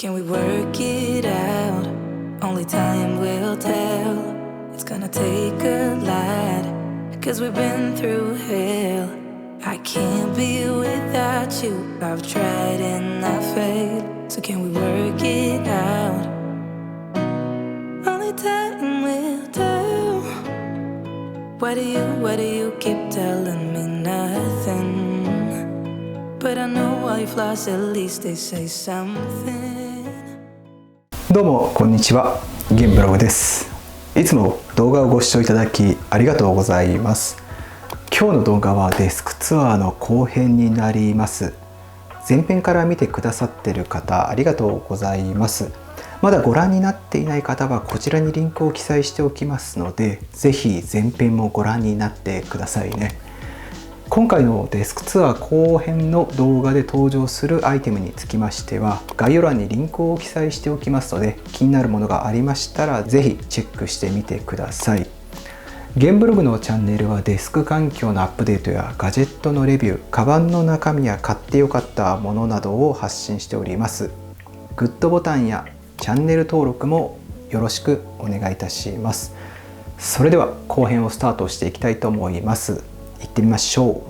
can we work it out? Only time will tell. It's gonna take a lot, cause we've been through hell. I can't be without you. I've tried and I failed. So can we work it out? Only time will tell. Why do you keep telling me nothing? But I know all your flaws, at least they say something. どうもこんにちは、ゲンブログです。いつも動画をご視聴いただきありがとうございます。今日の動画はデスクツアーの後編になります。前編から見てくださっている方ありがとうございます。まだご覧になっていない方はこちらにリンクを記載しておきますので、ぜひ前編もご覧になってくださいね。今回のデスクツアー後編の動画で登場するアイテムにつきましては、概要欄にリンクを記載しておきますので、気になるものがありましたらぜひチェックしてみてください。ゲンブログのチャンネルはデスク環境のアップデートやガジェットのレビュー、カバンの中身や買ってよかったものなどを発信しております。グッドボタンやチャンネル登録もよろしくお願いいたします。それでは後編をスタートしていきたいと思います。行ってみましょ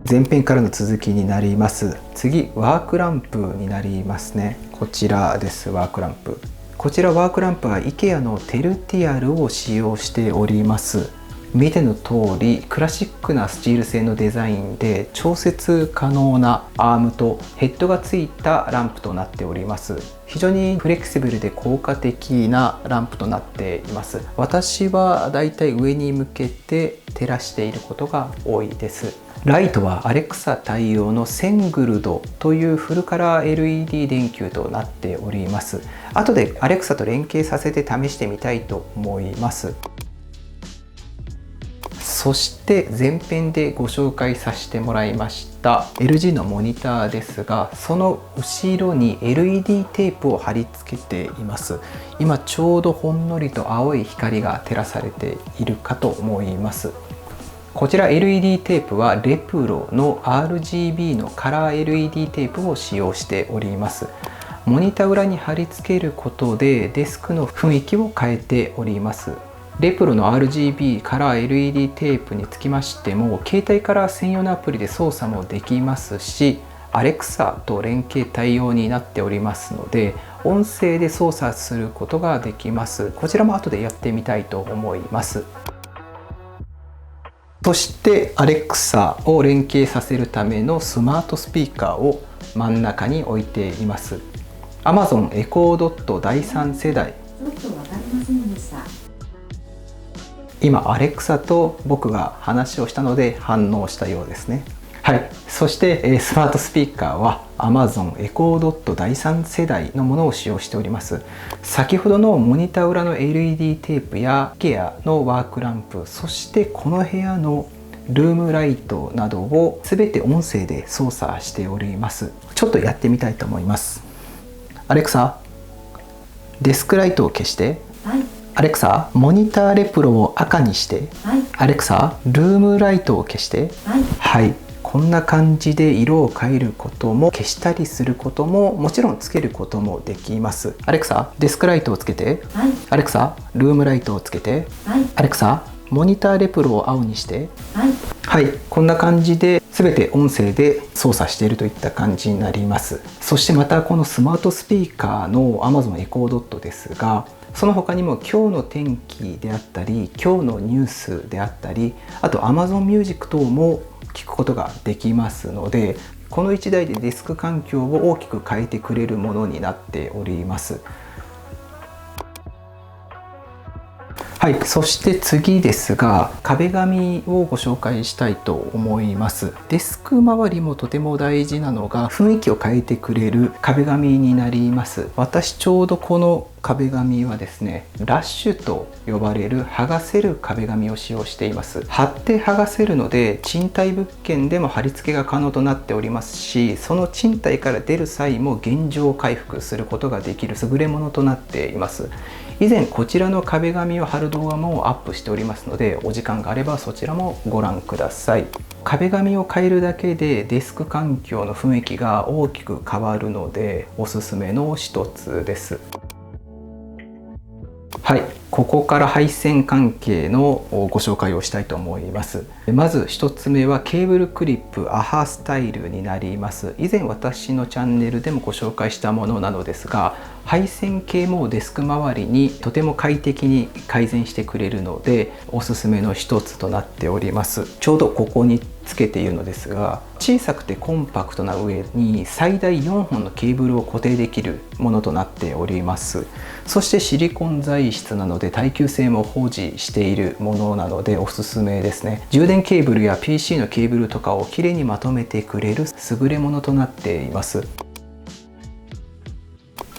う。前編からの続きになります。次、ワークランプになりますね。こちらです。ワークランプ。こちらワークランプは IKEA のテルティアルを使用しております。見ての通りクラシックなスチール製のデザインで調節可能なアームとヘッドがついたランプとなっております。非常にフレキシブルで効果的なランプとなっています。私はだいたい上に向けて照らしていることが多いです。ライトは Alexa 対応のセングルドというフルカラー LED 電球となっております。後で Alexa と連携させて試してみたいと思います。そして前編でご紹介させてもらいました LG のモニターですが、その後ろに LED テープを貼り付けています。今ちょうどほんのりと青い光が照らされているかと思います。こちら LED テープはレプロの RGB のカラー LED テープを使用しております。モニター裏に貼り付けることでデスクの雰囲気を変えております。レプロの RGB カラー LED テープにつきましても、携帯から専用のアプリで操作もできますし、Alexa と連携対応になっておりますので、音声で操作することができます。こちらも後でやってみたいと思います。そして Alexa を連携させるためのスマートスピーカーを真ん中に置いています。Amazon Echo Dot 第3世代。今 Alexa と僕が話をしたので反応したようですね。はい、そしてスマートスピーカーは Amazon Echo Dot 第3世代のものを使用しております。先ほどのモニター裏の LED テープや IKEA のワークランプ、そしてこの部屋のルームライトなどを全て音声で操作しております。ちょっとやってみたいと思います。Alexa、デスクライトを消して。はい。Alexa、モニターレプロを赤にして。はい。Alexa、ルームライトを消して。はい。はい。こんな感じで色を変えることも消したりすることももちろんつけることもできます。Alexa、デスクライトをつけて。はい。Alexa、ルームライトをつけて。はい。Alexa、モニターレプロを青にして。はい。はい。こんな感じで全て音声で操作しているといった感じになります。そしてまたこのスマートスピーカーの Amazon Echo Dot ですが、その他にも今日の天気であったり、今日のニュースであったり、あと Amazon Music 等も聞くことができますので、この1台でデスク環境を大きく変えてくれるものになっております。はい、そして次ですが、壁紙をご紹介したいと思います。デスク周りもとても大事なのが雰囲気を変えてくれる壁紙になります。私ちょうどこの壁紙はですね、ラッシュと呼ばれる剥がせる壁紙を使用しています。貼って剥がせるので、賃貸物件でも貼り付けが可能となっておりますし、その賃貸から出る際も現状回復することができる優れものとなっています。以前こちらの壁紙を貼る動画もアップしておりますので、お時間があればそちらもご覧ください。壁紙を変えるだけでデスク環境の雰囲気が大きく変わるので、おすすめの一つです。はい、ここから配線関係のご紹介をしたいと思います。まず1つ目はケーブルクリップアハスタイルになります。以前私のチャンネルでもご紹介したものなのですが、配線系もデスク周りにとても快適に改善してくれるので、おすすめの一つとなっております。ちょうどここにつけているのですが、小さくてコンパクトな上に最大4本のケーブルを固定できるものとなっております。そしてシリコン材質なので耐久性も保持しているものなのでおすすめですね。充電ケーブルや PC のケーブルとかをきれいにまとめてくれる優れものとなっています。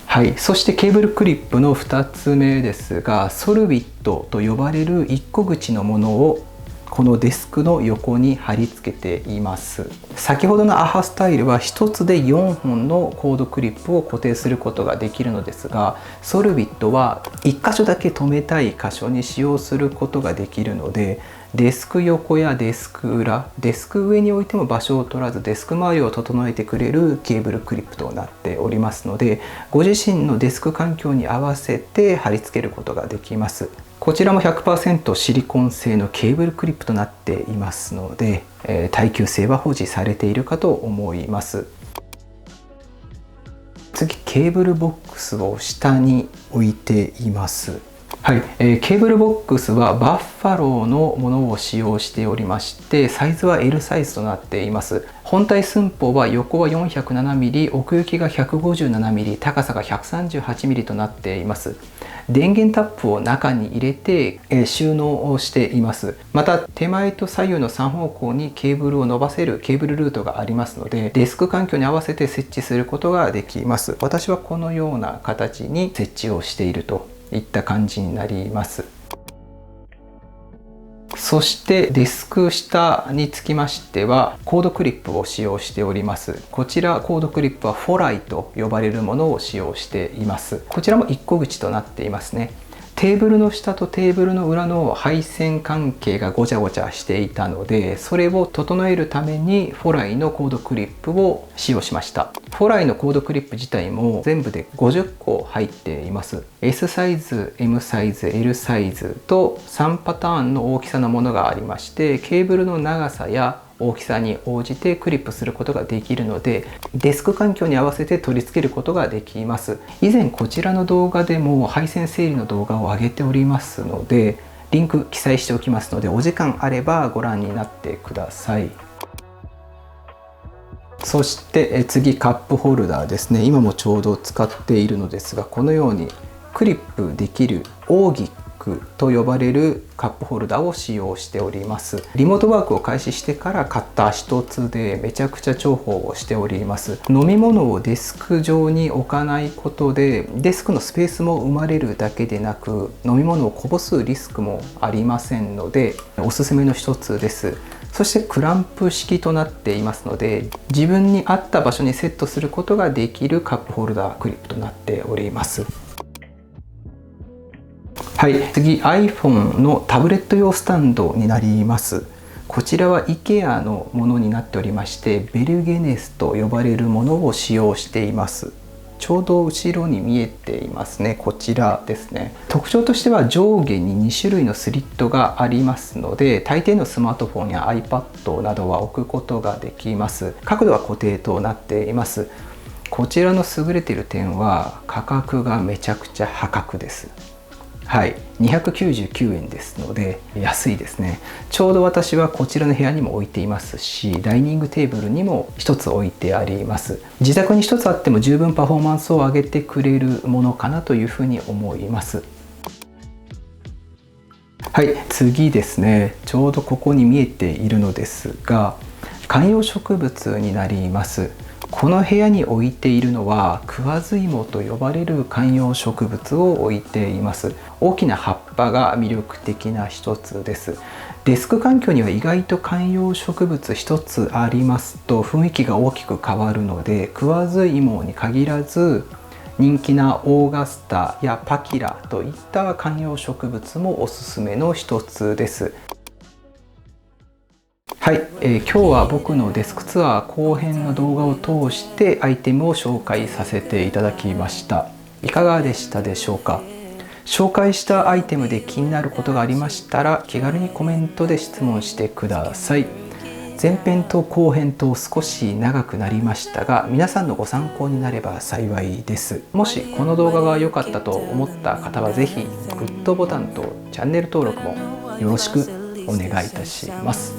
はい、そしてケーブルクリップの2つ目ですが、ソルビットと呼ばれる1個口のものをこのデスクの横に貼り付けています。先ほどのアハスタイルは1つで4本のコードクリップを固定することができるのですが、ソルビットは1箇所だけ留めたい箇所に使用することができるので、デスク横やデスク裏、デスク上に置いても場所を取らずデスク周りを整えてくれるケーブルクリップとなっておりますので、ご自身のデスク環境に合わせて貼り付けることができます。こちらも 100% シリコン製のケーブルクリップとなっていますので、耐久性は保持されているかと思います。次、ケーブルボックスを下に置いています。はい、ケーブルボックスはバッファローのものを使用しておりまして、サイズは L サイズとなっています。本体寸法は横は 407mm、奥行きが 157mm、高さが 138mm となっています。電源タップを中に入れて、収納をしています。また手前と左右の3方向にケーブルを伸ばせるケーブルルートがありますので、デスク環境に合わせて設置することができます。私はこのような形に設置をしているといった感じになります。そしてデスク下につきましてはコードクリップを使用しております。こちらコードクリップはフォライと呼ばれるものを使用しています。こちらも1個口となっていますね。テーブルの下とテーブルの裏の配線関係がごちゃごちゃしていたので、それを整えるためにフォライのコードクリップを使用しました。フォライのコードクリップ自体も全部で50個入っています。S サイズ、M サイズ、L サイズと3パターンの大きさのものがありまして、ケーブルの長さや大きさに応じてクリップすることができるので、デスク環境に合わせて取り付けることができます。以前こちらの動画でも配線整理の動画を上げておりますので、リンク記載しておきますので、お時間あればご覧になってください。そして次、カップホルダーですね。今もちょうど使っているのですが、このようにクリップできるオーギックと呼ばれるカップホルダーを使用しております。リモートワークを開始してから買った一つでめちゃくちゃ重宝をしております。飲み物をデスク上に置かないことでデスクのスペースも生まれるだけでなく、飲み物をこぼすリスクもありませんのでおすすめの一つです。そしてクランプ式となっていますので、自分に合った場所にセットすることができるカップホルダークリップとなっております。はい、次 iPhone のタブレット用スタンドになります。こちらは IKEA のものになっておりまして、ベルゲネスと呼ばれるものを使用しています。ちょうど後ろに見えていますね。こちらですね。特徴としては上下に2種類のスリットがありますので、大抵のスマートフォンや iPad などは置くことができます。角度は固定となっています。こちらの優れている点は価格がめちゃくちゃ破格です。はい、299円ですので安いですね。ちょうど私はこちらの部屋にも置いていますし、ダイニングテーブルにも1つ置いてあります。自宅に1つあっても十分パフォーマンスを上げてくれるものかなというふうに思います。はい、次ですね。ちょうどここに見えているのですが、観葉植物になります。この部屋に置いているのはクワズイモと呼ばれる観葉植物を置いています。大きな葉っぱが魅力的な一つです。デスク環境には意外と観葉植物一つありますと雰囲気が大きく変わるので、クワズイモに限らず人気なオーガスタやパキラといった観葉植物もおすすめの一つです。はい、今日は僕のデスクツアー後編の動画を通してアイテムを紹介させていただきました。いかがでしたでしょうか。紹介したアイテムで気になることがありましたら気軽にコメントで質問してください。前編と後編と少し長くなりましたが、皆さんのご参考になれば幸いです。もしこの動画が良かったと思った方は是非グッドボタンとチャンネル登録もよろしくお願いいたします。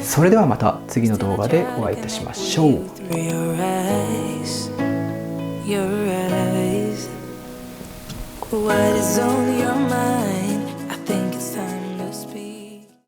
それではまた次の動画でお会いいたしましょう。What is on your mind?